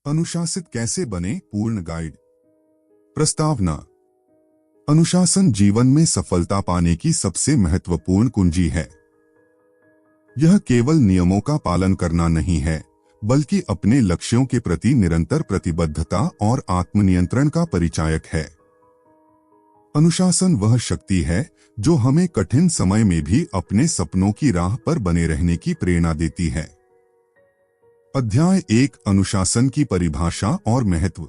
अनुशासित कैसे बने पूर्ण गाइड। प्रस्तावना। अनुशासन जीवन में सफलता पाने की सबसे महत्वपूर्ण कुंजी है। यह केवल नियमों का पालन करना नहीं है, बल्कि अपने लक्ष्यों के प्रति निरंतर प्रतिबद्धता और आत्मनियंत्रण का परिचायक है। अनुशासन वह शक्ति है जो हमें कठिन समय में भी अपने सपनों की राह पर बने रहने की प्रेरणा देती है। अध्याय 1। अनुशासन की परिभाषा और महत्व।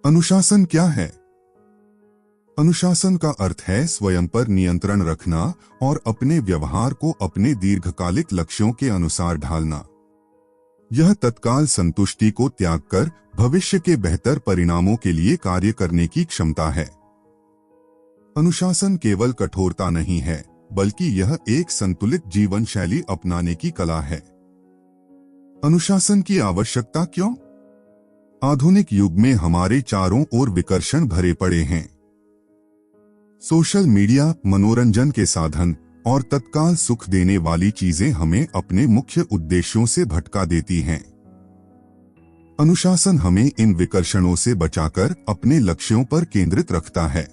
अनुशासन क्या है? अनुशासन का अर्थ है स्वयं पर नियंत्रण रखना और अपने व्यवहार को अपने दीर्घकालिक लक्ष्यों के अनुसार ढालना। यह तत्काल संतुष्टि को त्याग कर भविष्य के बेहतर परिणामों के लिए कार्य करने की क्षमता है। अनुशासन केवल कठोरता नहीं है, बल्कि यह एक संतुलित जीवन शैली अपनाने की कला है। अनुशासन की आवश्यकता क्यों? आधुनिक युग में हमारे चारों ओर विकर्षण भरे पड़े हैं। सोशल मीडिया, मनोरंजन के साधन और तत्काल सुख देने वाली चीजें हमें अपने मुख्य उद्देश्यों से भटका देती हैं। अनुशासन हमें इन विकर्षणों से बचाकर अपने लक्ष्यों पर केंद्रित रखता है।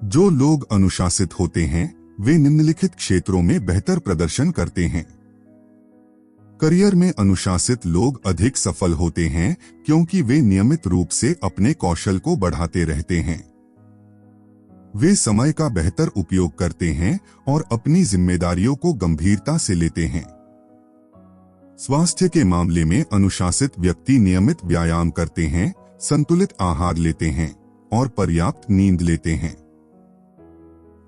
जो लोग अनुशासित होते हैं वे निम्नलिखित क्षेत्रों में बेहतर प्रदर्शन करते हैं। करियर में अनुशासित लोग अधिक सफल होते हैं क्योंकि वे नियमित रूप से अपने कौशल को बढ़ाते रहते हैं। वे समय का बेहतर उपयोग करते हैं और अपनी जिम्मेदारियों को गंभीरता से लेते हैं। स्वास्थ्य के मामले में अनुशासित व्यक्ति नियमित व्यायाम करते हैं, संतुलित आहार लेते हैं और पर्याप्त नींद लेते हैं।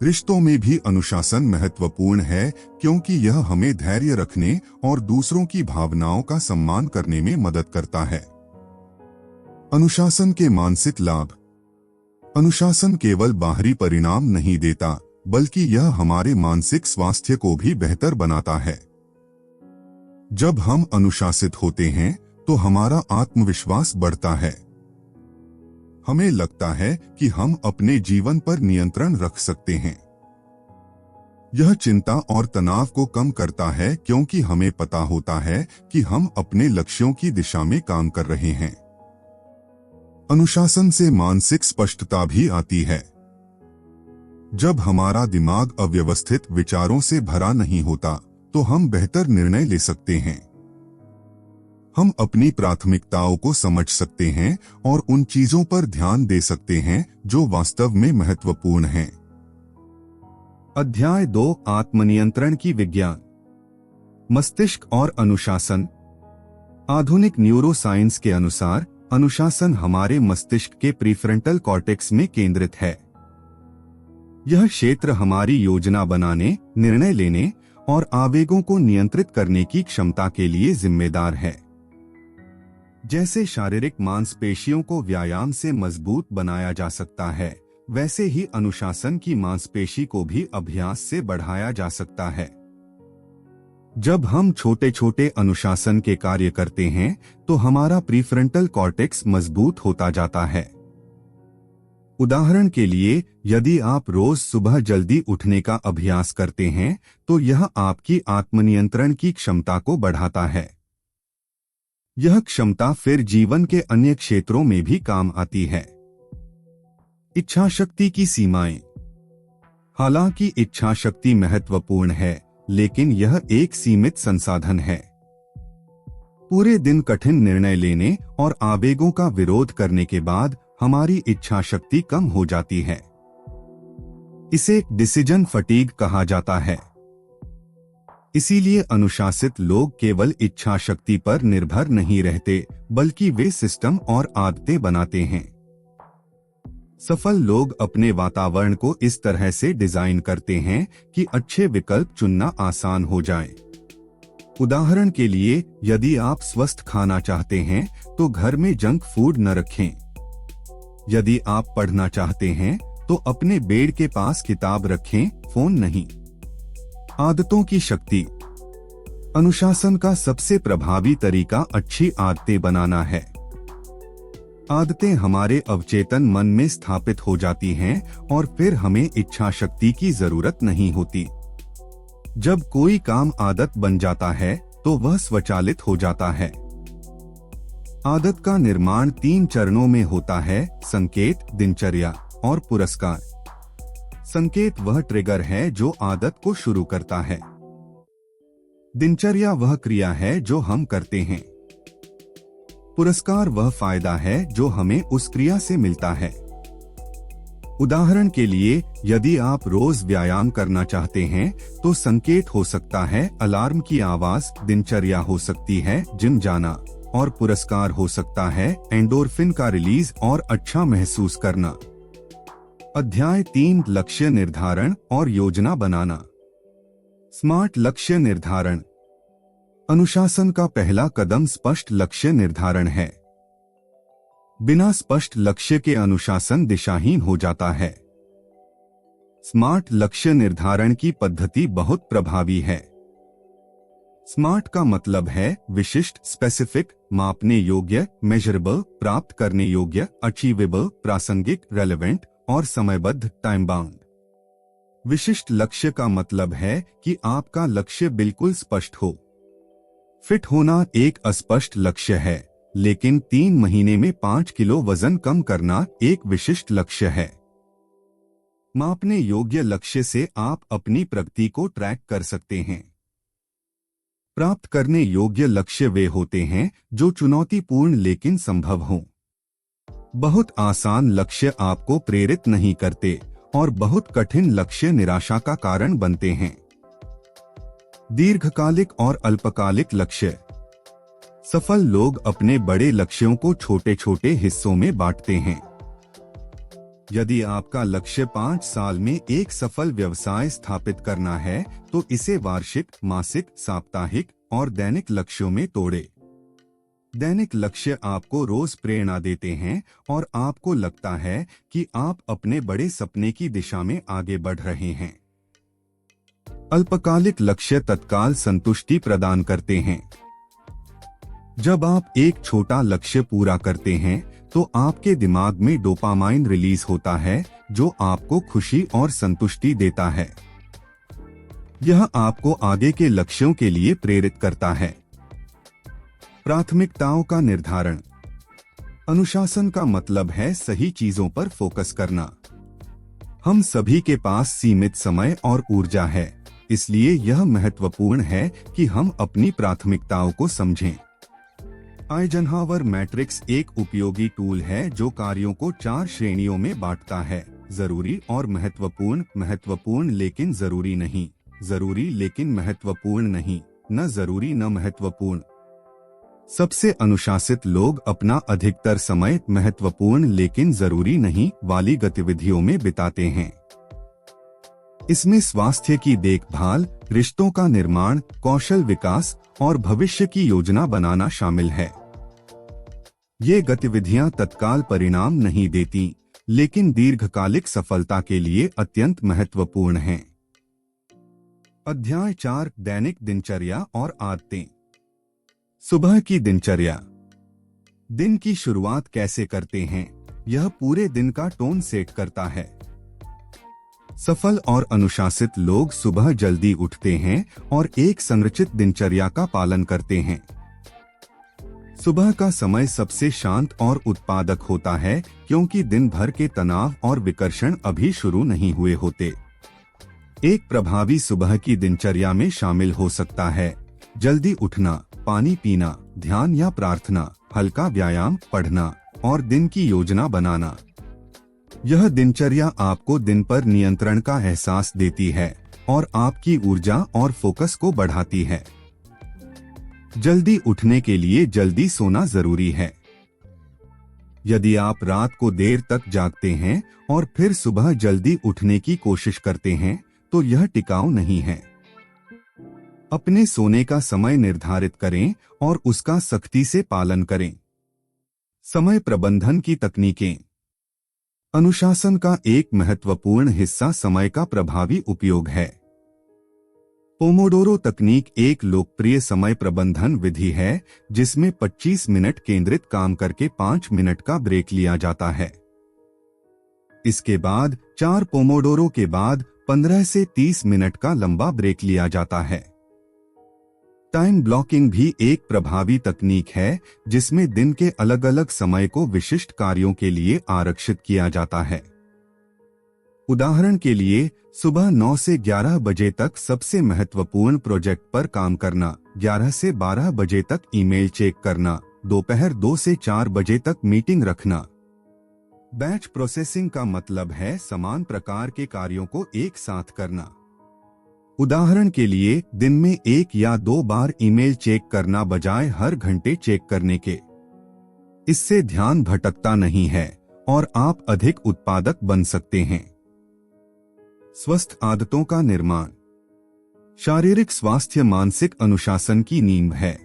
रिश्तों में भी अनुशासन महत्वपूर्ण है क्योंकि यह हमें धैर्य रखने और दूसरों की भावनाओं का सम्मान करने में मदद करता है। अनुशासन के मानसिक लाभ। अनुशासन केवल बाहरी परिणाम नहीं देता, बल्कि यह हमारे मानसिक स्वास्थ्य को भी बेहतर बनाता है। जब हम अनुशासित होते हैं तो हमारा आत्मविश्वास बढ़ता है। हमें लगता है कि हम अपने जीवन पर नियंत्रण रख सकते हैं। यह चिंता और तनाव को कम करता है क्योंकि हमें पता होता है कि हम अपने लक्ष्यों की दिशा में काम कर रहे हैं। अनुशासन से मानसिक स्पष्टता भी आती है। जब हमारा दिमाग अव्यवस्थित विचारों से भरा नहीं होता, तो हम बेहतर निर्णय ले सकते हैं। हम अपनी प्राथमिकताओं को समझ सकते हैं और उन चीजों पर ध्यान दे सकते हैं जो वास्तव में महत्वपूर्ण हैं। अध्याय 2। आत्मनियंत्रण की विज्ञान। मस्तिष्क और अनुशासन। आधुनिक न्यूरोसाइंस के अनुसार अनुशासन हमारे मस्तिष्क के प्रीफ्रंटल कॉर्टेक्स में केंद्रित है। यह क्षेत्र हमारी योजना बनाने, निर्णय लेने और आवेगों को नियंत्रित करने की क्षमता के लिए जिम्मेदार है। जैसे शारीरिक मांसपेशियों को व्यायाम से मजबूत बनाया जा सकता है, वैसे ही अनुशासन की मांसपेशी को भी अभ्यास से बढ़ाया जा सकता है। जब हम छोटे छोटे अनुशासन के कार्य करते हैं तो हमारा प्रीफ्रंटल कॉर्टेक्स मजबूत होता जाता है। उदाहरण के लिए, यदि आप रोज सुबह जल्दी उठने का अभ्यास करते हैं तो यह आपकी आत्मनियंत्रण की क्षमता को बढ़ाता है। यह क्षमता फिर जीवन के अन्य क्षेत्रों में भी काम आती है। इच्छा शक्ति की सीमाएं। हालांकि इच्छा शक्ति महत्वपूर्ण है, लेकिन यह एक सीमित संसाधन है। पूरे दिन कठिन निर्णय लेने और आवेगों का विरोध करने के बाद हमारी इच्छा शक्ति कम हो जाती है। इसे डिसीजन फटीग कहा जाता है। इसीलिए अनुशासित लोग केवल इच्छा शक्ति पर निर्भर नहीं रहते, बल्कि वे सिस्टम और आदतें बनाते हैं। सफल लोग अपने वातावरण को इस तरह से डिजाइन करते हैं कि अच्छे विकल्प चुनना आसान हो जाए। उदाहरण के लिए, यदि आप स्वस्थ खाना चाहते हैं तो घर में जंक फूड न रखें। यदि आप पढ़ना चाहते हैं तो अपने बेड के पास किताब रखें, फोन नहीं। आदतों की शक्ति। अनुशासन का सबसे प्रभावी तरीका अच्छी आदतें बनाना है। आदतें हमारे अवचेतन मन में स्थापित हो जाती हैं और फिर हमें इच्छा शक्ति की जरूरत नहीं होती। जब कोई काम आदत बन जाता है तो वह स्वचालित हो जाता है। आदत का निर्माण 3 चरणों में होता है: संकेत, दिनचर्या और पुरस्कार। संकेत वह ट्रिगर है जो आदत को शुरू करता है। दिनचर्या वह क्रिया है जो हम करते हैं। पुरस्कार वह फायदा है जो हमें उस क्रिया से मिलता है। उदाहरण के लिए, यदि आप रोज व्यायाम करना चाहते हैं तो संकेत हो सकता है अलार्म की आवाज, दिनचर्या हो सकती है जिम जाना, और पुरस्कार हो सकता है एंडोर्फिन का रिलीज और अच्छा महसूस करना। अध्याय 3: लक्ष्य निर्धारण और योजना बनाना। स्मार्ट लक्ष्य निर्धारण। अनुशासन का पहला कदम स्पष्ट लक्ष्य निर्धारण है। बिना स्पष्ट लक्ष्य के अनुशासन दिशाहीन हो जाता है। स्मार्ट लक्ष्य निर्धारण की पद्धति बहुत प्रभावी है। स्मार्ट का मतलब है विशिष्ट, स्पेसिफिक, मापने योग्य, मेजरेबल, प्राप्त करने योग्य, अचीवेबल, प्रासंगिक, रेलेवेंट और समयबद्ध, टाइम बाउंड। विशिष्ट लक्ष्य का मतलब है कि आपका लक्ष्य बिल्कुल स्पष्ट हो। फिट होना एक अस्पष्ट लक्ष्य है, लेकिन 3 महीने में 5 किलो वजन कम करना एक विशिष्ट लक्ष्य है। मापने योग्य लक्ष्य से आप अपनी प्रगति को ट्रैक कर सकते हैं। प्राप्त करने योग्य लक्ष्य वे होते हैं जो चुनौतीपूर्ण लेकिन संभव हों। बहुत आसान लक्ष्य आपको प्रेरित नहीं करते और बहुत कठिन लक्ष्य निराशा का कारण बनते हैं। दीर्घकालिक और अल्पकालिक लक्ष्य। सफल लोग अपने बड़े लक्ष्यों को छोटे छोटे हिस्सों में बांटते हैं। यदि आपका लक्ष्य 5 साल में एक सफल व्यवसाय स्थापित करना है तो इसे वार्षिक, मासिक, साप्ताहिक और दैनिक लक्ष्यों में तोड़ें। दैनिक लक्ष्य आपको रोज प्रेरणा देते हैं और आपको लगता है कि आप अपने बड़े सपने की दिशा में आगे बढ़ रहे हैं। अल्पकालिक लक्ष्य तत्काल संतुष्टि प्रदान करते हैं। जब आप एक छोटा लक्ष्य पूरा करते हैं तो आपके दिमाग में डोपामाइन रिलीज होता है जो आपको खुशी और संतुष्टि देता है। यह आपको आगे के लक्ष्यों के लिए प्रेरित करता है। प्राथमिकताओं का निर्धारण। अनुशासन का मतलब है सही चीजों पर फोकस करना। हम सभी के पास सीमित समय और ऊर्जा है, इसलिए यह महत्वपूर्ण है कि हम अपनी प्राथमिकताओं को समझें। आइजनहावर मैट्रिक्स एक उपयोगी टूल है जो कार्यों को 4 श्रेणियों में बांटता है: जरूरी और महत्वपूर्ण, महत्वपूर्ण लेकिन जरूरी नहीं, जरूरी लेकिन महत्वपूर्ण नहीं, न जरूरी न महत्वपूर्ण। सबसे अनुशासित लोग अपना अधिकतर समय महत्वपूर्ण लेकिन जरूरी नहीं वाली गतिविधियों में बिताते हैं। इसमें स्वास्थ्य की देखभाल, रिश्तों का निर्माण, कौशल विकास और भविष्य की योजना बनाना शामिल है। ये गतिविधियां तत्काल परिणाम नहीं देती, लेकिन दीर्घकालिक सफलता के लिए अत्यंत महत्वपूर्ण हैं। अध्याय 4: दैनिक दिनचर्या और आदतें। सुबह की दिनचर्या। दिन की शुरुआत कैसे करते हैं, यह पूरे दिन का टोन सेट करता है। सफल और अनुशासित लोग सुबह जल्दी उठते हैं और एक संरचित दिनचर्या का पालन करते हैं। सुबह का समय सबसे शांत और उत्पादक होता है क्योंकि दिन भर के तनाव और विकर्षण अभी शुरू नहीं हुए होते। एक प्रभावी सुबह की दिनचर्या में शामिल हो सकता है: जल्दी उठना, पानी पीना, ध्यान या प्रार्थना, हल्का व्यायाम, पढ़ना और दिन की योजना बनाना। यह दिनचर्या आपको दिन पर नियंत्रण का एहसास देती है और आपकी ऊर्जा और फोकस को बढ़ाती है। जल्दी उठने के लिए जल्दी सोना जरूरी है। यदि आप रात को देर तक जागते हैं और फिर सुबह जल्दी उठने की कोशिश करते हैं तो यह टिकाऊ नहीं है। अपने सोने का समय निर्धारित करें और उसका सख्ती से पालन करें। समय प्रबंधन की तकनीकें। अनुशासन का एक महत्वपूर्ण हिस्सा समय का प्रभावी उपयोग है। पोमोडोरो तकनीक एक लोकप्रिय समय प्रबंधन विधि है जिसमें 25 मिनट केंद्रित काम करके 5 मिनट का ब्रेक लिया जाता है। इसके बाद 4 पोमोडोरो के बाद 15 से 30 मिनट का लंबा ब्रेक लिया जाता है। टाइम ब्लॉकिंग भी एक प्रभावी तकनीक है जिसमें दिन के अलग अलग समय को विशिष्ट कार्यों के लिए आरक्षित किया जाता है। उदाहरण के लिए सुबह 9 से 11 बजे तक सबसे महत्वपूर्ण प्रोजेक्ट पर काम करना, 11 से 12 बजे तक ईमेल चेक करना, दोपहर 2 से 4 बजे तक मीटिंग रखना। बैच प्रोसेसिंग का मतलब है समान प्रकार के कार्यों को एक साथ करना। उदाहरण के लिए दिन में 1 या 2 बार ईमेल चेक करना बजाय हर घंटे चेक करने के। इससे ध्यान भटकता नहीं है और आप अधिक उत्पादक बन सकते हैं। स्वस्थ आदतों का निर्माण। शारीरिक स्वास्थ्य मानसिक अनुशासन की नींव है।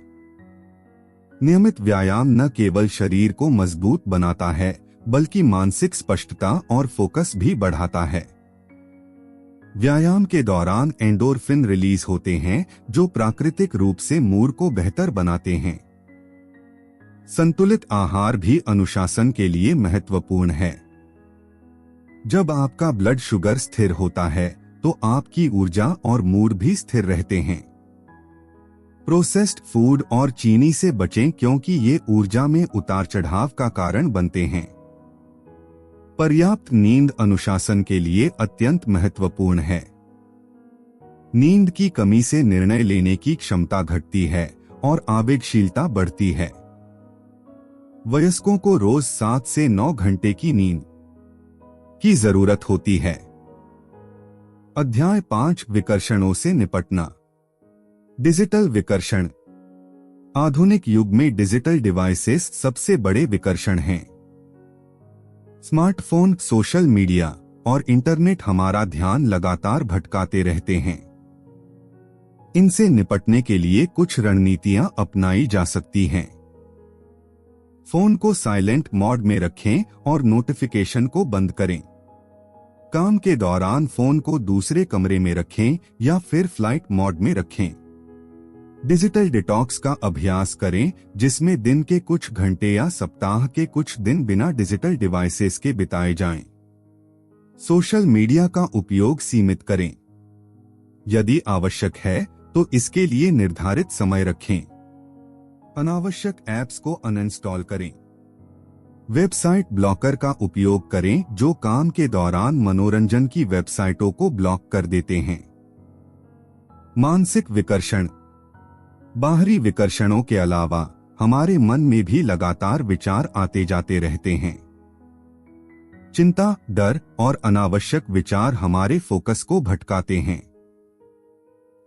नियमित व्यायाम न केवल शरीर को मजबूत बनाता है बल्कि मानसिक स्पष्टता और फोकस भी बढ़ाता है। व्यायाम के दौरान एंडोर्फिन रिलीज होते हैं जो प्राकृतिक रूप से मूड को बेहतर बनाते हैं। संतुलित आहार भी अनुशासन के लिए महत्वपूर्ण है। जब आपका ब्लड शुगर स्थिर होता है तो आपकी ऊर्जा और मूड भी स्थिर रहते हैं। प्रोसेस्ड फूड और चीनी से बचें क्योंकि ये ऊर्जा में उतार चढ़ाव का कारण बनते हैं। पर्याप्त नींद अनुशासन के लिए अत्यंत महत्वपूर्ण है। नींद की कमी से निर्णय लेने की क्षमता घटती है और आवेगशीलता बढ़ती है। वयस्कों को रोज 7 से 9 घंटे की नींद की जरूरत होती है। अध्याय 5 विकर्षणों से निपटना। डिजिटल विकर्षण। आधुनिक युग में डिजिटल डिवाइसेस सबसे बड़े विकर्षण हैं। स्मार्टफोन, सोशल मीडिया और इंटरनेट हमारा ध्यान लगातार भटकाते रहते हैं। इनसे निपटने के लिए कुछ रणनीतियां अपनाई जा सकती हैं। फोन को साइलेंट मोड में रखें और नोटिफिकेशन को बंद करें। काम के दौरान फोन को दूसरे कमरे में रखें या फिर फ्लाइट मोड में रखें। डिजिटल डिटॉक्स का अभ्यास करें जिसमें दिन के कुछ घंटे या सप्ताह के कुछ दिन बिना डिजिटल डिवाइसेस के बिताए जाएं। सोशल मीडिया का उपयोग सीमित करें। यदि आवश्यक है तो इसके लिए निर्धारित समय रखें। अनावश्यक ऐप्स को अनइंस्टॉल करें। वेबसाइट ब्लॉकर का उपयोग करें जो काम के दौरान मनोरंजन की वेबसाइटों को ब्लॉक कर देते हैं। मानसिक विकर्षण। बाहरी विकर्षणों के अलावा हमारे मन में भी लगातार विचार आते जाते रहते हैं। चिंता, डर और अनावश्यक विचार हमारे फोकस को भटकाते हैं।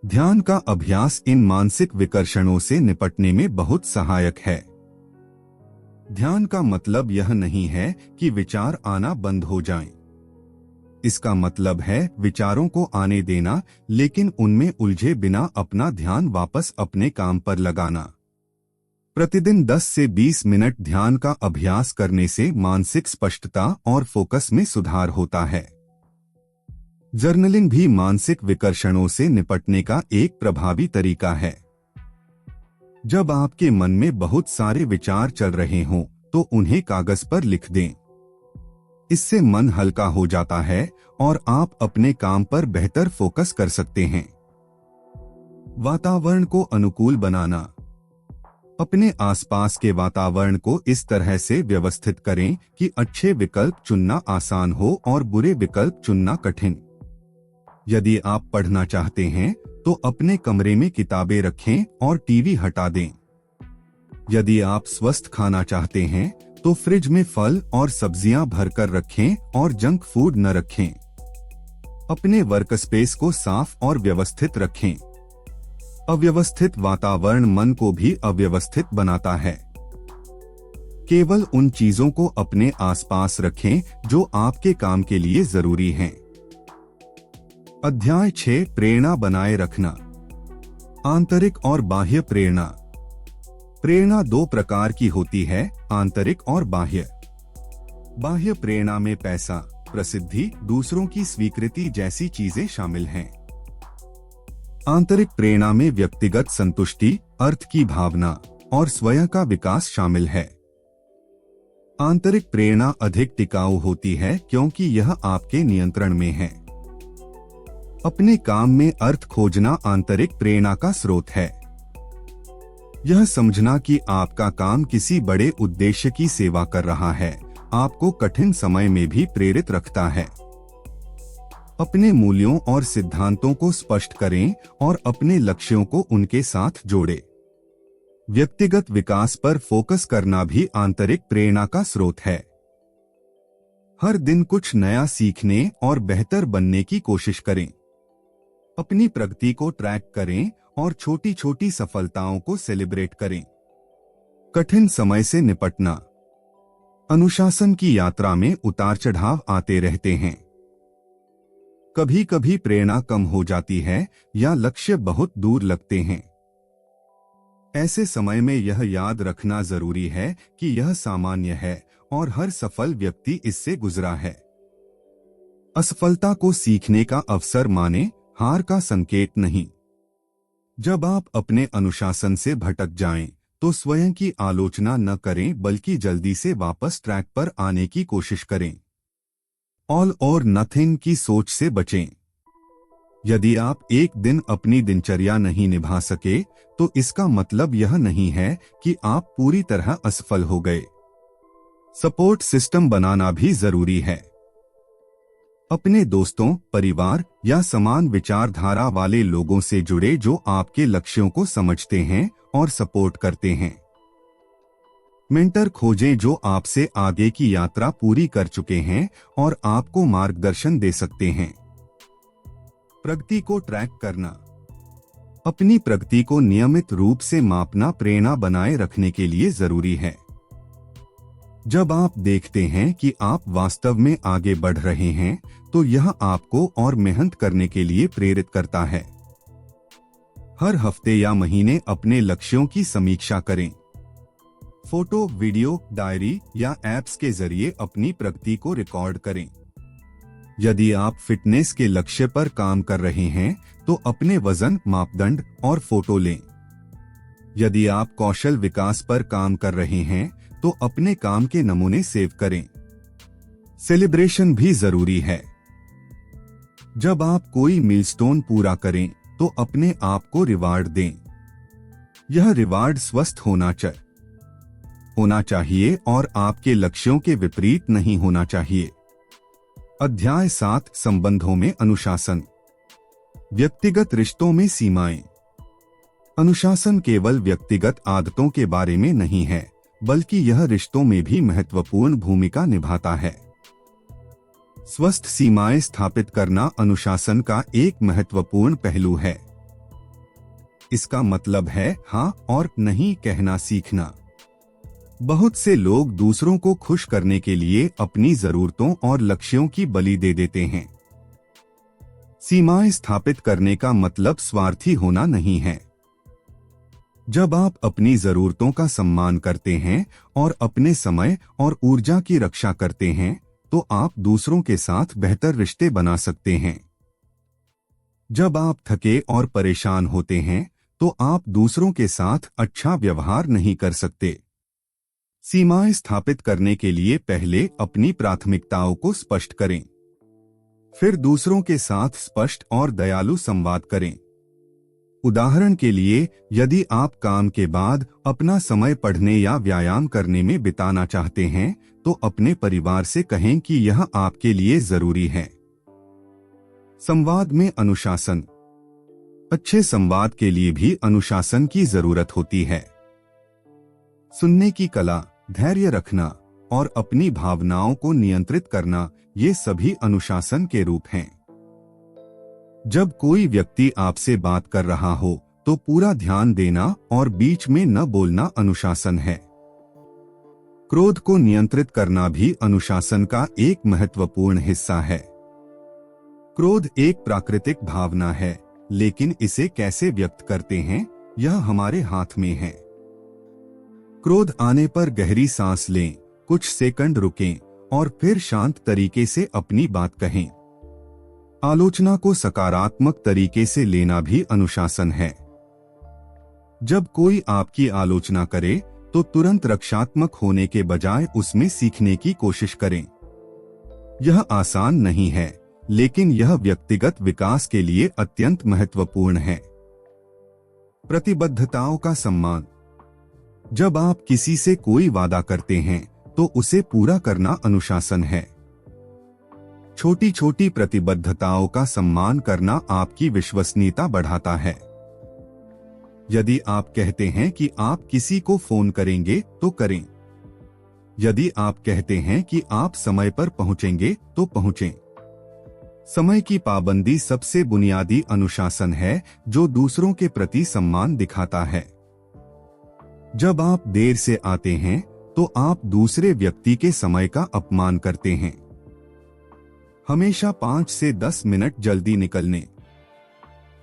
ध्यान का अभ्यास इन मानसिक विकर्षणों से निपटने में बहुत सहायक है। ध्यान का मतलब यह नहीं है कि विचार आना बंद हो जाएं। इसका मतलब है विचारों को आने देना, लेकिन उनमें उलझे बिना अपना ध्यान वापस अपने काम पर लगाना। प्रतिदिन 10 से 20 मिनट ध्यान का अभ्यास करने से मानसिक स्पष्टता और फोकस में सुधार होता है। जर्नलिंग भी मानसिक विकर्षणों से निपटने का एक प्रभावी तरीका है। जब आपके मन में बहुत सारे विचार चल रहे हों तो उन्हें कागज पर लिख दें। इससे मन हल्का हो जाता है और आप अपने काम पर बेहतर फोकस कर सकते हैं। वातावरण को अनुकूल बनाना। अपने आसपास के वातावरण को इस तरह से व्यवस्थित करें कि अच्छे विकल्प चुनना आसान हो और बुरे विकल्प चुनना कठिन। यदि आप पढ़ना चाहते हैं तो अपने कमरे में किताबें रखें और टीवी हटा दें। यदि आप स्वस्थ खाना चाहते हैं तो फ्रिज में फल और सब्जियां भरकर रखें और जंक फूड न रखें। अपने वर्कस्पेस को साफ और व्यवस्थित रखें। अव्यवस्थित वातावरण मन को भी अव्यवस्थित बनाता है। केवल उन चीजों को अपने आसपास रखें जो आपके काम के लिए जरूरी हैं। अध्याय 6 प्रेरणा बनाए रखना। आंतरिक और बाह्य प्रेरणा। प्रेरणा 2 प्रकार की होती है, आंतरिक और बाह्य। बाह्य प्रेरणा में पैसा, प्रसिद्धि, दूसरों की स्वीकृति जैसी चीजें शामिल हैं। आंतरिक प्रेरणा में व्यक्तिगत संतुष्टि, अर्थ की भावना और स्वयं का विकास शामिल है। आंतरिक प्रेरणा अधिक टिकाऊ होती है क्योंकि यह आपके नियंत्रण में है। अपने काम में अर्थ खोजना आंतरिक प्रेरणा का स्रोत है। यह समझना कि आपका काम किसी बड़े उद्देश्य की सेवा कर रहा है, आपको कठिन समय में भी प्रेरित रखता है। अपने मूल्यों और सिद्धांतों को स्पष्ट करें और अपने लक्ष्यों को उनके साथ जोड़ें। व्यक्तिगत विकास पर फोकस करना भी आंतरिक प्रेरणा का स्रोत है। हर दिन कुछ नया सीखने और बेहतर बनने की कोशिश करें। अपनी प्रगति को ट्रैक करें और छोटी छोटी सफलताओं को सेलिब्रेट करें। कठिन समय से निपटना। अनुशासन की यात्रा में उतार चढ़ाव आते रहते हैं। कभी कभी प्रेरणा कम हो जाती है या लक्ष्य बहुत दूर लगते हैं। ऐसे समय में यह याद रखना जरूरी है कि यह सामान्य है और हर सफल व्यक्ति इससे गुजरा है। असफलता को सीखने का अवसर माने, हार का संकेत नहीं। जब आप अपने अनुशासन से भटक जाएं, तो स्वयं की आलोचना न करें बल्कि जल्दी से वापस ट्रैक पर आने की कोशिश करें। ऑल और नथिंग की सोच से बचें। यदि आप एक दिन अपनी दिनचर्या नहीं निभा सके, तो इसका मतलब यह नहीं है कि आप पूरी तरह असफल हो गए। सपोर्ट सिस्टम बनाना भी जरूरी है। अपने दोस्तों, परिवार या समान विचारधारा वाले लोगों से जुड़े जो आपके लक्ष्यों को समझते हैं और सपोर्ट करते हैं। मेंटर खोजें जो आपसे आगे की यात्रा पूरी कर चुके हैं और आपको मार्गदर्शन दे सकते हैं। प्रगति को ट्रैक करना। अपनी प्रगति को नियमित रूप से मापना प्रेरणा बनाए रखने के लिए जरूरी है। जब आप देखते हैं कि आप वास्तव में आगे बढ़ रहे हैं, तो यह आपको और मेहनत करने के लिए प्रेरित करता है। हर हफ्ते या महीने अपने लक्ष्यों की समीक्षा करें। फोटो, वीडियो, डायरी या ऐप्स के जरिए अपनी प्रगति को रिकॉर्ड करें। यदि आप फिटनेस के लक्ष्य पर काम कर रहे हैं, तो अपने वजन, मापदंड और फोटो लें। यदि आप कौशल विकास पर काम कर रहे हैं, तो अपने काम के नमूने सेव करें। सेलिब्रेशन भी जरूरी है। जब आप कोई मिलस्टोन पूरा करें, तो अपने आप को रिवार्ड दें। यह रिवार्ड स्वस्थ होना चाहिए और आपके लक्ष्यों के विपरीत नहीं होना चाहिए। अध्याय 7, संबंधों में अनुशासन। व्यक्तिगत रिश्तों में सीमाएं। अनुशासन केवल व्यक्तिगत आदतों के बारे में नहीं है, बल्कि यह रिश्तों में भी महत्वपूर्ण भूमिका निभाता है। स्वस्थ सीमाएं स्थापित करना अनुशासन का एक महत्वपूर्ण पहलू है। इसका मतलब है हाँ और नहीं कहना सीखना। बहुत से लोग दूसरों को खुश करने के लिए अपनी जरूरतों और लक्ष्यों की बलि दे देते हैं। सीमाएं स्थापित करने का मतलब स्वार्थी होना नहीं है। जब आप अपनी जरूरतों का सम्मान करते हैं और अपने समय और ऊर्जा की रक्षा करते हैं, तो आप दूसरों के साथ बेहतर रिश्ते बना सकते हैं। जब आप थके और परेशान होते हैं, तो आप दूसरों के साथ अच्छा व्यवहार नहीं कर सकते। सीमाएं स्थापित करने के लिए पहले अपनी प्राथमिकताओं को स्पष्ट करें। फिर दूसरों के साथ स्पष्ट और दयालु संवाद करें। उदाहरण के लिए, यदि आप काम के बाद अपना समय पढ़ने या व्यायाम करने में बिताना चाहते हैं, तो अपने परिवार से कहें कि यह आपके लिए जरूरी है। संवाद में अनुशासन। अच्छे संवाद के लिए भी अनुशासन की जरूरत होती है। सुनने की कला, धैर्य रखना और अपनी भावनाओं को नियंत्रित करना, ये सभी अनुशासन के रूप हैं। जब कोई व्यक्ति आपसे बात कर रहा हो, तो पूरा ध्यान देना और बीच में न बोलना अनुशासन है। क्रोध को नियंत्रित करना भी अनुशासन का एक महत्वपूर्ण हिस्सा है। क्रोध एक प्राकृतिक भावना है, लेकिन इसे कैसे व्यक्त करते हैं, यह हमारे हाथ में है। क्रोध आने पर गहरी सांस लें, कुछ सेकंड रुकें और फिर शांत तरीके से अपनी बात कहें। आलोचना को सकारात्मक तरीके से लेना भी अनुशासन है। जब कोई आपकी आलोचना करे, तो तुरंत रक्षात्मक होने के बजाय उसमें सीखने की कोशिश करें। यह आसान नहीं है, लेकिन यह व्यक्तिगत विकास के लिए अत्यंत महत्वपूर्ण है। प्रतिबद्धताओं का सम्मान। जब आप किसी से कोई वादा करते हैं तो उसे पूरा करना अनुशासन है। छोटी छोटी प्रतिबद्धताओं का सम्मान करना आपकी विश्वसनीयता बढ़ाता है। यदि आप कहते हैं कि आप किसी को फोन करेंगे तो करें। यदि आप कहते हैं कि आप समय पर पहुंचेंगे तो पहुंचें। समय की पाबंदी सबसे बुनियादी अनुशासन है जो दूसरों के प्रति सम्मान दिखाता है। जब आप देर से आते हैं तो आप दूसरे व्यक्ति के समय का अपमान करते हैं। हमेशा 5 से 10 मिनट जल्दी निकलने।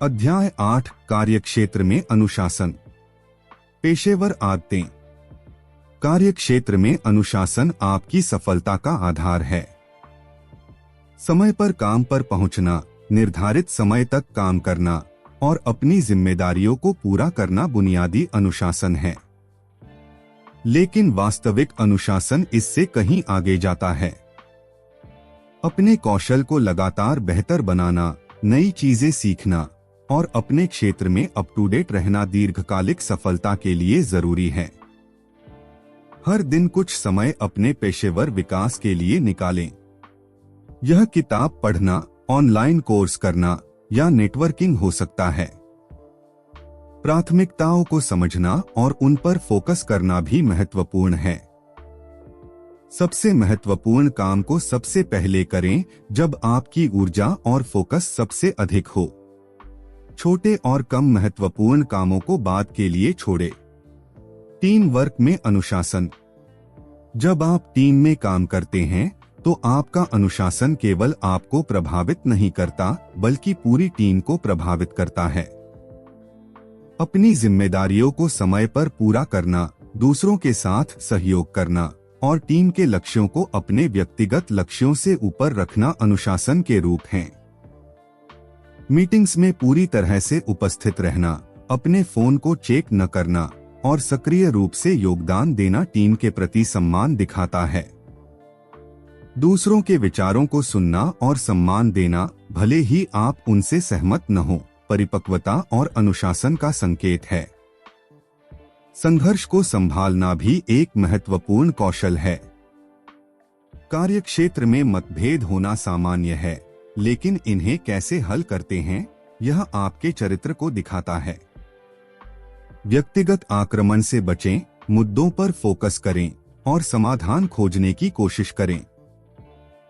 अध्याय 8 कार्यक्षेत्र में अनुशासन। पेशेवर आदतें। कार्यक्षेत्र में अनुशासन आपकी सफलता का आधार है। समय पर काम पर पहुंचना, निर्धारित समय तक काम करना और अपनी जिम्मेदारियों को पूरा करना बुनियादी अनुशासन है। लेकिन वास्तविक अनुशासन इससे कहीं आगे जाता है। अपने कौशल को लगातार बेहतर बनाना, नई चीजें सीखना और अपने क्षेत्र में अप टू डेट रहना दीर्घकालिक सफलता के लिए जरूरी है। हर दिन कुछ समय अपने पेशेवर विकास के लिए निकालें। यह किताब पढ़ना, ऑनलाइन कोर्स करना या नेटवर्किंग हो सकता है। प्राथमिकताओं को समझना और उन पर फोकस करना भी महत्वपूर्ण है। सबसे महत्वपूर्ण काम को सबसे पहले करें जब आपकी ऊर्जा और फोकस सबसे अधिक हो। छोटे और कम महत्वपूर्ण कामों को बाद के लिए छोड़ें। टीम वर्क में अनुशासन। जब आप टीम में काम करते हैं तो आपका अनुशासन केवल आपको प्रभावित नहीं करता बल्कि पूरी टीम को प्रभावित करता है। अपनी जिम्मेदारियों को समय पर पूरा करना, दूसरों के साथ सहयोग करना और टीम के लक्ष्यों को अपने व्यक्तिगत लक्ष्यों से ऊपर रखना अनुशासन के रूप हैं। मीटिंग्स में पूरी तरह से उपस्थित रहना, अपने फोन को चेक न करना और सक्रिय रूप से योगदान देना टीम के प्रति सम्मान दिखाता है। दूसरों के विचारों को सुनना और सम्मान देना, भले ही आप उनसे सहमत न हो, परिपक्वता और अनुशासन का संकेत है। संघर्ष को संभालना भी एक महत्वपूर्ण कौशल है। कार्यक्षेत्र में मतभेद होना सामान्य है, लेकिन इन्हें कैसे हल करते हैं, यह आपके चरित्र को दिखाता है। व्यक्तिगत आक्रमण से बचें, मुद्दों पर फोकस करें और समाधान खोजने की कोशिश करें।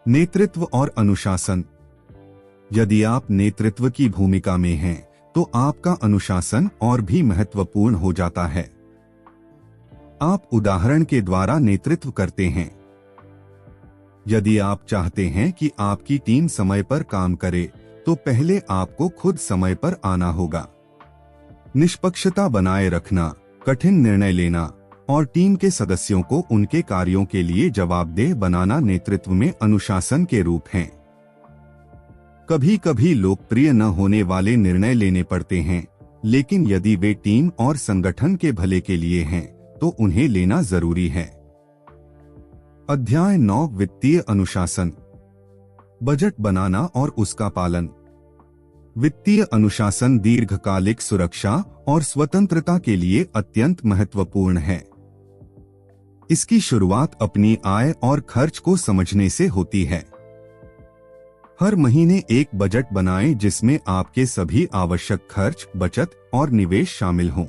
नेतृत्व और अनुशासन। यदि आप नेतृत्व की भूमिका में हैं, तो आपका अनुशासन और भी महत्वपूर्ण हो जाता है। आप उदाहरण के द्वारा नेतृत्व करते हैं। यदि आप चाहते हैं कि आपकी टीम समय पर काम करे, तो पहले आपको खुद समय पर आना होगा। निष्पक्षता बनाए रखना, कठिन निर्णय लेना और टीम के सदस्यों को उनके कार्यों के लिए जवाबदेह बनाना नेतृत्व में अनुशासन के रूप हैं। कभी कभी लोकप्रिय न होने वाले निर्णय लेने पड़ते हैं, लेकिन यदि वे टीम और संगठन के भले के लिए हैं, तो उन्हें लेना जरूरी है। अध्याय 9 वित्तीय अनुशासन। बजट बनाना और उसका पालन। वित्तीय अनुशासन दीर्घकालिक सुरक्षा और स्वतंत्रता के लिए अत्यंत महत्वपूर्ण है। इसकी शुरुआत अपनी आय और खर्च को समझने से होती है। हर महीने एक बजट बनाएं जिसमें आपके सभी आवश्यक खर्च, बचत और निवेश शामिल हों।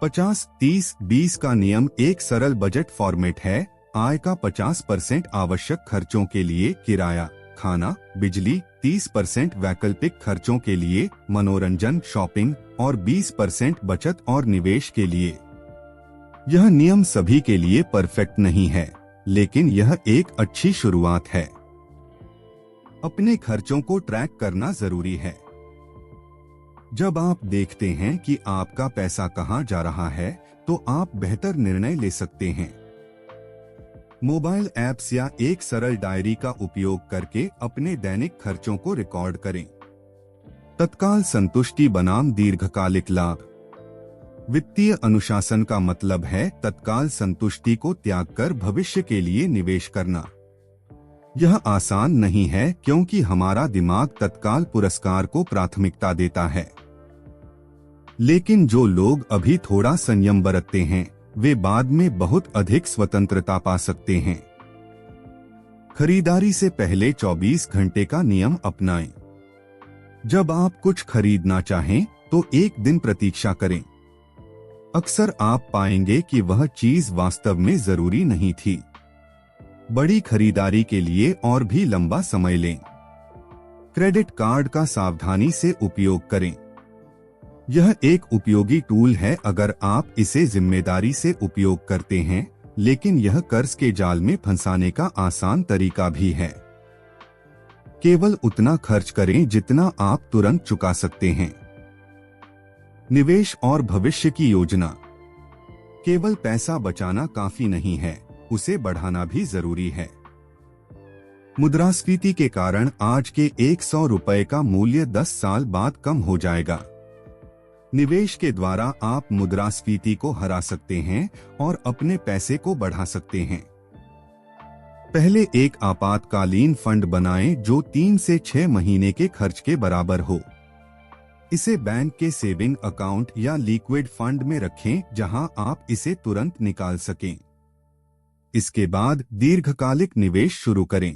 50-30-20 का नियम एक सरल बजट फॉर्मेट है। आय का 50% आवश्यक खर्चों के लिए, किराया, खाना, बिजली, 30% वैकल्पिक खर्चों के लिए, मनोरंजन, शॉपिंग और 20% बचत और निवेश के लिए। यह नियम सभी के लिए परफेक्ट नहीं है, लेकिन यह एक अच्छी शुरुआत है। अपने खर्चों को ट्रैक करना जरूरी है। जब आप देखते हैं कि आपका पैसा कहां जा रहा है, तो आप बेहतर निर्णय ले सकते हैं। मोबाइल ऐप्स या एक सरल डायरी का उपयोग करके अपने दैनिक खर्चों को रिकॉर्ड करें। तत्काल संतुष्टि बनाम दीर्घकालिक लाभ। वित्तीय अनुशासन का मतलब है तत्काल संतुष्टि को त्याग कर भविष्य के लिए निवेश करना। यह आसान नहीं है क्योंकि हमारा दिमाग तत्काल पुरस्कार को प्राथमिकता देता है। लेकिन जो लोग अभी थोड़ा संयम बरतते हैं, वे बाद में बहुत अधिक स्वतंत्रता पा सकते हैं। खरीदारी से पहले 24 घंटे का नियम अपनाएं। जब आप कुछ खरीदना चाहें तो एक दिन प्रतीक्षा करें। अक्सर आप पाएंगे कि वह चीज वास्तव में जरूरी नहीं थी। बड़ी खरीदारी के लिए और भी लंबा समय लें। क्रेडिट कार्ड का सावधानी से उपयोग करें। यह एक उपयोगी टूल है अगर आप इसे जिम्मेदारी से उपयोग करते हैं, लेकिन यह कर्ज के जाल में फंसाने का आसान तरीका भी है। केवल उतना खर्च करें जितना आप तुरंत चुका सकते हैं। निवेश और भविष्य की योजना। केवल पैसा बचाना काफी नहीं है, उसे बढ़ाना भी जरूरी है। मुद्रास्फीति के कारण आज के 100 रुपए का मूल्य 10 साल बाद कम हो जाएगा। निवेश के द्वारा आप मुद्रास्फीति को हरा सकते हैं और अपने पैसे को बढ़ा सकते हैं। पहले एक आपातकालीन फंड बनाएं जो 3 से 6 महीने के खर्च के बराबर हो। इसे बैंक के सेविंग अकाउंट या लिक्विड फंड में रखें जहां आप इसे तुरंत निकाल सकें। इसके बाद दीर्घकालिक निवेश शुरू करें।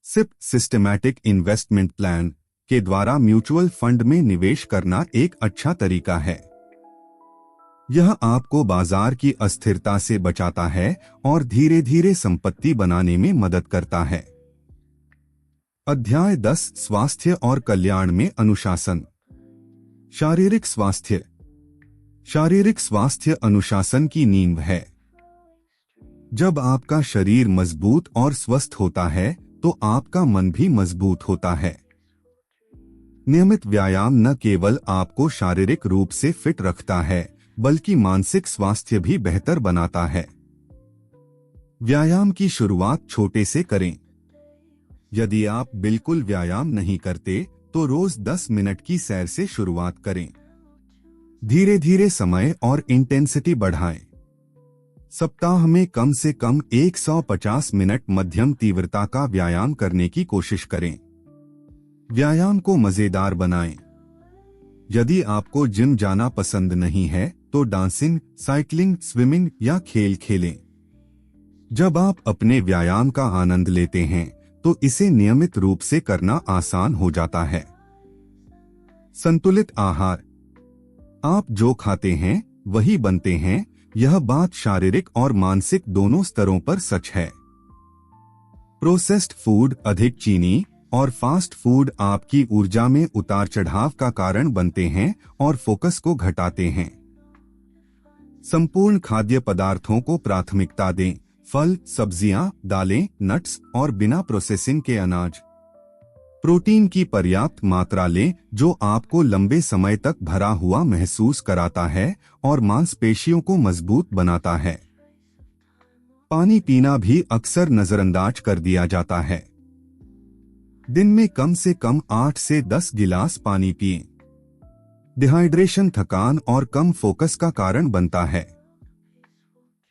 सिप सिस्टेमैटिक इन्वेस्टमेंट प्लान के द्वारा म्यूचुअल फंड में निवेश करना एक अच्छा तरीका है। यह आपको बाजार की अस्थिरता से बचाता है और धीरे धीरे संपत्ति बनाने में मदद करता है। अध्याय 10 स्वास्थ्य और कल्याण में अनुशासन। शारीरिक स्वास्थ्य। शारीरिक स्वास्थ्य अनुशासन की नींव है। जब आपका शरीर मजबूत और स्वस्थ होता है तो आपका मन भी मजबूत होता है। नियमित व्यायाम न केवल आपको शारीरिक रूप से फिट रखता है बल्कि मानसिक स्वास्थ्य भी बेहतर बनाता है। व्यायाम की शुरुआत छोटे से करें। यदि आप बिल्कुल व्यायाम नहीं करते तो रोज 10 मिनट की सैर से शुरुआत करें। धीरे धीरे समय और इंटेंसिटी बढ़ाएं। सप्ताह में कम से कम 150 मिनट मध्यम तीव्रता का व्यायाम करने की कोशिश करें। व्यायाम को मजेदार बनाएं। यदि आपको जिम जाना पसंद नहीं है तो डांसिंग, साइकिलिंग, स्विमिंग या खेल खेलें। जब आप अपने व्यायाम का आनंद लेते हैं तो इसे नियमित रूप से करना आसान हो जाता है। संतुलित आहार। आप जो खाते हैं वही बनते हैं, यह बात शारीरिक और मानसिक दोनों स्तरों पर सच है। प्रोसेस्ड फूड, अधिक चीनी और फास्ट फूड आपकी ऊर्जा में उतार चढ़ाव का कारण बनते हैं और फोकस को घटाते हैं। संपूर्ण खाद्य पदार्थों को प्राथमिकता दें। फल, सब्जियां, दालें, नट्स और बिना प्रोसेसिंग के अनाज। प्रोटीन की पर्याप्त मात्रा लें जो आपको लंबे समय तक भरा हुआ महसूस कराता है और मांसपेशियों को मजबूत बनाता है। पानी पीना भी अक्सर नजरअंदाज कर दिया जाता है। दिन में कम से कम 8 से 10 गिलास पानी पिएं। डिहाइड्रेशन थकान और कम फोकस का कारण बनता है।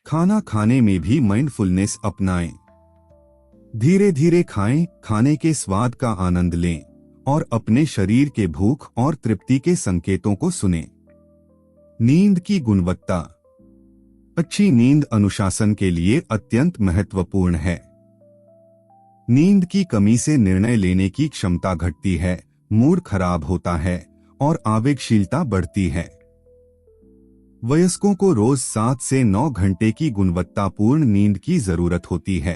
खाना खाने में भी माइंडफुलनेस अपनाएं। धीरे धीरे खाएं, खाने के स्वाद का आनंद लें और अपने शरीर के भूख और तृप्ति के संकेतों को सुनें। नींद की गुणवत्ता। अच्छी नींद अनुशासन के लिए अत्यंत महत्वपूर्ण है। नींद की कमी से निर्णय लेने की क्षमता घटती है, मूड खराब होता है और आवेगशीलता बढ़ती है। वयस्कों को रोज 7 से 9 घंटे की गुणवत्तापूर्ण नींद की जरूरत होती है।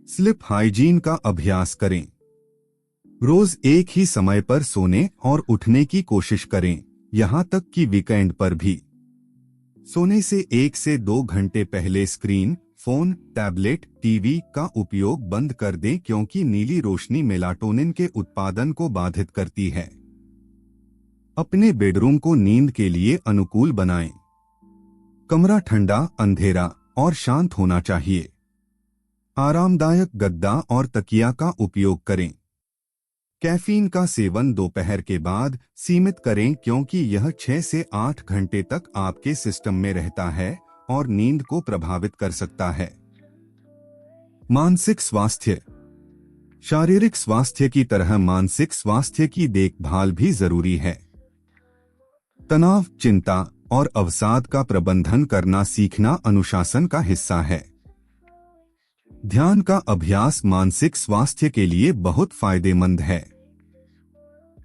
स्लीप हाइजीन का अभ्यास करें। रोज एक ही समय पर सोने और उठने की कोशिश करें, यहां तक कि वीकेंड पर भी। सोने से 1 से 2 घंटे पहले स्क्रीन, फोन, टैबलेट, टीवी का उपयोग बंद कर दें क्योंकि नीली रोशनी मेलाटोनिन के उत्पादन को बाधित करती है। अपने बेडरूम को नींद के लिए अनुकूल बनाएं। कमरा ठंडा, अंधेरा और शांत होना चाहिए। आरामदायक गद्दा और तकिया का उपयोग करें। कैफीन का सेवन दोपहर के बाद सीमित करें क्योंकि यह 6 से 8 घंटे तक आपके सिस्टम में रहता है और नींद को प्रभावित कर सकता है। मानसिक स्वास्थ्य। शारीरिक स्वास्थ्य की तरह मानसिक स्वास्थ्य की देखभाल भी जरूरी है। तनाव, चिंता, और अवसाद का प्रबंधन करना सीखना अनुशासन का हिस्सा है। ध्यान का अभ्यास मानसिक स्वास्थ्य के लिए बहुत फायदेमंद है।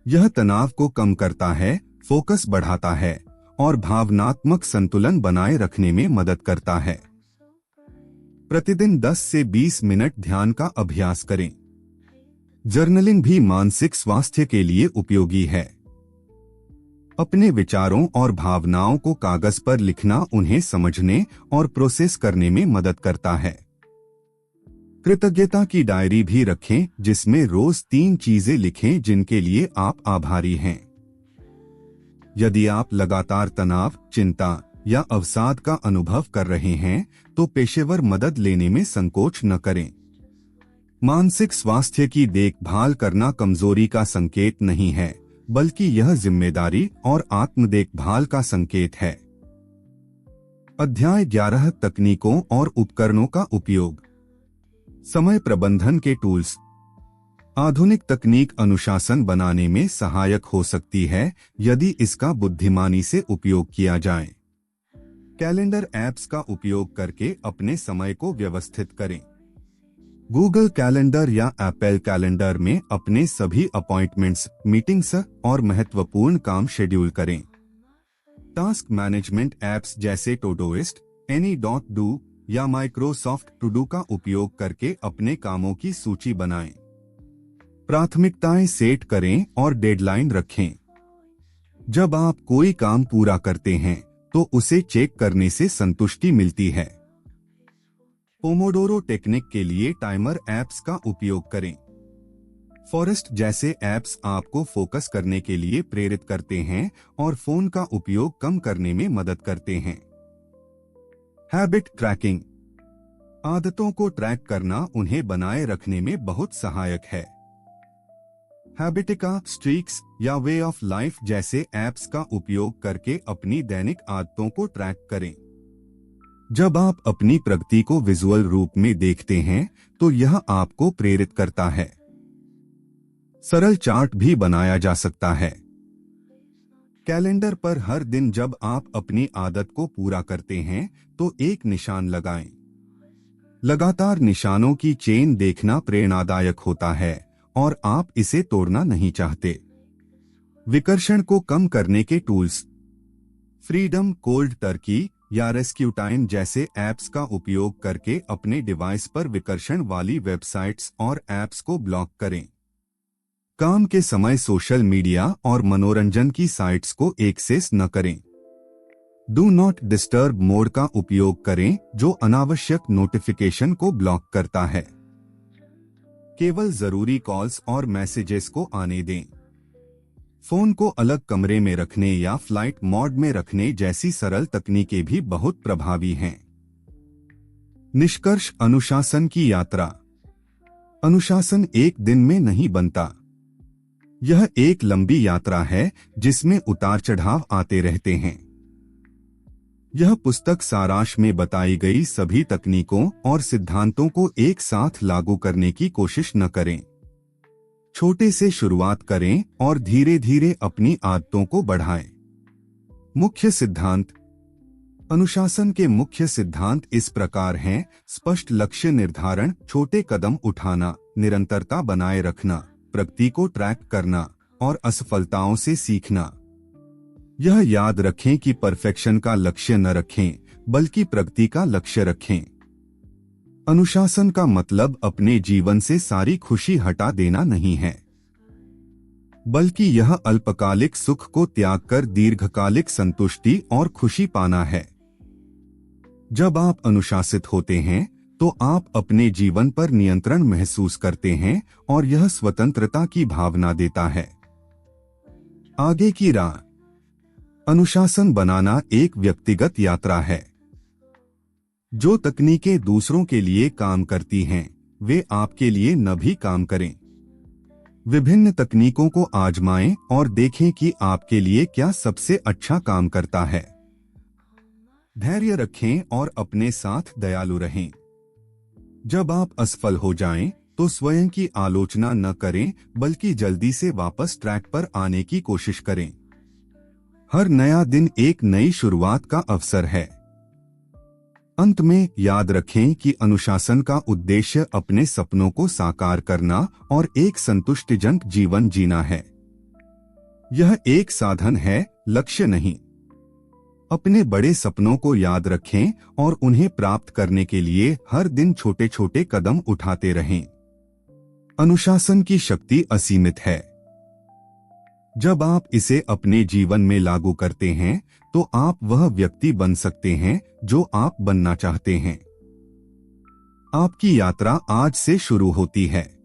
यह तनाव को कम करता है, फोकस बढ़ाता है और भावनात्मक संतुलन बनाए रखने में मदद करता है। प्रतिदिन 10 से 20 मिनट ध्यान का अभ्यास करें। जर्नलिंग भी मानसिक स्वास्थ्य के लिए उपयोगी है। अपने विचारों और भावनाओं को कागज पर लिखना उन्हें समझने और प्रोसेस करने में मदद करता है। कृतज्ञता की डायरी भी रखें, जिसमें रोज 3 चीजें लिखें जिनके लिए आप आभारी हैं। यदि आप लगातार तनाव, चिंता या अवसाद का अनुभव कर रहे हैं, तो पेशेवर मदद लेने में संकोच न करें। मानसिक स्वास्थ्य की देखभाल करना कमजोरी का संकेत नहीं है, बल्कि यह जिम्मेदारी और आत्म देखभाल का संकेत है। अध्याय 11 तकनीकों और उपकरणों का उपयोग। समय प्रबंधन के टूल्स। आधुनिक तकनीक अनुशासन बनाने में सहायक हो सकती है यदि इसका बुद्धिमानी से उपयोग किया जाए। कैलेंडर ऐप्स का उपयोग करके अपने समय को व्यवस्थित करें। गूगल कैलेंडर या एप्पल कैलेंडर में अपने सभी अपॉइंटमेंट्स, मीटिंग्स और महत्वपूर्ण काम शेड्यूल करें। टास्क मैनेजमेंट ऐप्स जैसे टोडोइस्ट, एनी.डू या माइक्रोसॉफ्ट टू डू का उपयोग करके अपने कामों की सूची बनाएं। प्राथमिकताएं सेट करें और डेडलाइन रखें। जब आप कोई काम पूरा करते हैं तो उसे चेक करने से संतुष्टि मिलती है। पोमोडोरो टेक्निक के लिए टाइमर ऐप्स का उपयोग करें। फॉरेस्ट जैसे ऐप्स आपको फोकस करने के लिए प्रेरित करते हैं और फोन का उपयोग कम करने में मदद करते हैं। Habit tracking. आदतों को ट्रैक करना उन्हें बनाए रखने में बहुत सहायक है। हैबिटिका, स्ट्रीक्स या वे ऑफ लाइफ जैसे ऐप्स का उपयोग करके अपनी दैनिक आदतों को ट्रैक करें। जब आप अपनी प्रगति को विजुअल रूप में देखते हैं तो यह आपको प्रेरित करता है। सरल चार्ट भी बनाया जा सकता है। कैलेंडर पर हर दिन जब आप अपनी आदत को पूरा करते हैं तो एक निशान लगाएं। लगातार निशानों की चेन देखना प्रेरणादायक होता है और आप इसे तोड़ना नहीं चाहते। विकर्षण को कम करने के टूल्स। फ्रीडम, कोल्ड टर्की या रेस्क्यू टाइम जैसे ऐप्स का उपयोग करके अपने डिवाइस पर विकर्षण वाली वेबसाइट्स और ऐप्स को ब्लॉक करें। काम के समय सोशल मीडिया और मनोरंजन की साइट्स को एक्सेस न करें। डू नॉट डिस्टर्ब मोड का उपयोग करें, जो अनावश्यक नोटिफिकेशन को ब्लॉक करता है। केवल जरूरी कॉल्स और मैसेजेस को आने दें। फोन को अलग कमरे में रखने या फ्लाइट मोड में रखने जैसी सरल तकनीकें भी बहुत प्रभावी हैं। निष्कर्ष। अनुशासन की यात्रा। अनुशासन एक दिन में नहीं बनता। यह एक लंबी यात्रा है जिसमें उतार चढ़ाव आते रहते हैं। यह पुस्तक सारांश में बताई गई सभी तकनीकों और सिद्धांतों को एक साथ लागू करने की कोशिश न करें। छोटे से शुरुआत करें और धीरे धीरे अपनी आदतों को बढ़ाएं। मुख्य सिद्धांत। अनुशासन के मुख्य सिद्धांत इस प्रकार हैं: स्पष्ट लक्ष्य निर्धारण, छोटे कदम उठाना, निरंतरता बनाए रखना, प्रगति को ट्रैक करना और असफलताओं से सीखना। यह याद रखें कि परफेक्शन का लक्ष्य न रखें, बल्कि प्रगति का लक्ष्य रखें। अनुशासन का मतलब अपने जीवन से सारी खुशी हटा देना नहीं है, बल्कि यह अल्पकालिक सुख को त्याग कर दीर्घकालिक संतुष्टि और खुशी पाना है। जब आप अनुशासित होते हैं तो आप अपने जीवन पर नियंत्रण महसूस करते हैं और यह स्वतंत्रता की भावना देता है। आगे की राह। अनुशासन बनाना एक व्यक्तिगत यात्रा है। जो तकनीकें दूसरों के लिए काम करती हैं, वे आपके लिए न भी काम करें। विभिन्न तकनीकों को आजमाएं और देखें कि आपके लिए क्या सबसे अच्छा काम करता है। धैर्य रखें और अपने साथ दयालु रहें। जब आप असफल हो जाएं, तो स्वयं की आलोचना न करें, बल्कि जल्दी से वापस ट्रैक पर आने की कोशिश करें। हर नया दिन एक नई शुरुआत का अवसर है। अंत में याद रखें कि अनुशासन का उद्देश्य अपने सपनों को साकार करना और एक संतुष्टिजनक जीवन जीना है। यह एक साधन है, लक्ष्य नहीं। अपने बड़े सपनों को याद रखें और उन्हें प्राप्त करने के लिए हर दिन छोटे छोटे कदम उठाते रहें। अनुशासन की शक्ति असीमित है। जब आप इसे अपने जीवन में लागू करते हैं तो आप वह व्यक्ति बन सकते हैं जो आप बनना चाहते हैं। आपकी यात्रा आज से शुरू होती है।